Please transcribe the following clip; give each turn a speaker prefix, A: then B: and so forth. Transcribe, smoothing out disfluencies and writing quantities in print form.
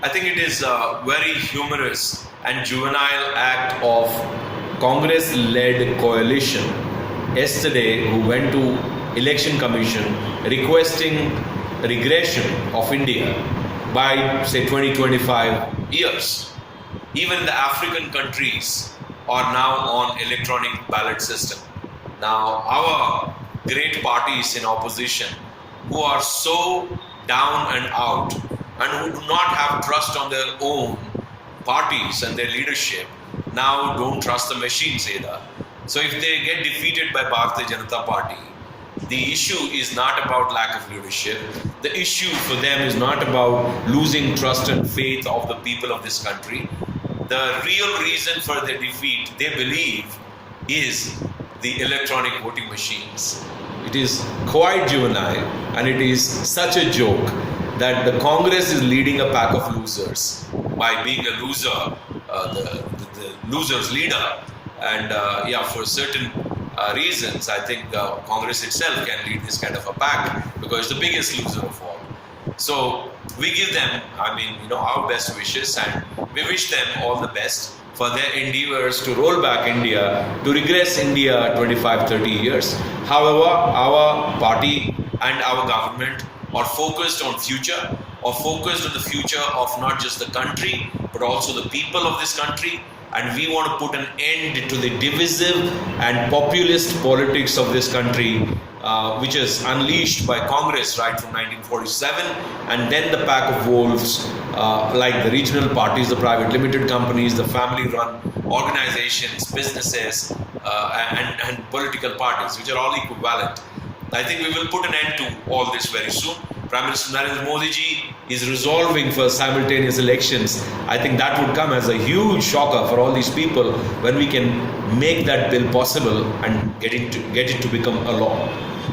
A: I think it is a very humorous and juvenile act of Congress-led coalition yesterday who went to Election Commission requesting regression of India by say 20-25 years. Even the African countries are now on electronic ballot system. Now our great parties in opposition who are so down and out and who do not have trust on their own parties and their leadership now don't trust the machines either. So if they get defeated by Bharatiya Janata Party, the issue is not about lack of leadership. The issue for them is not about losing trust and faith of the people of this country. The real reason for their defeat, they believe, is the electronic voting machines. It is quite juvenile and it is such a joke that the Congress is leading a pack of losers by being a loser, the loser's leader. And for certain reasons, I think Congress itself can lead this kind of a pack because it's the biggest loser of all. So we give them, our best wishes, and we wish them all the best for their endeavors to roll back India, to regress India 25-30 years. However, our party and our government are focused on future, or focused on the future of not just the country, but also the people of this country. And we want to put an end to the divisive and populist politics of this country, which is unleashed by Congress right from 1947, and then the pack of wolves like the regional parties, the private limited companies, the family-run organizations, businesses, and political parties, which are all equivalent. I think we will put an end to all this very soon. Prime Minister Narendra Modi ji is resolving for simultaneous elections. I think that would come as a huge shocker for all these people when we can make that bill possible and get it to become a law.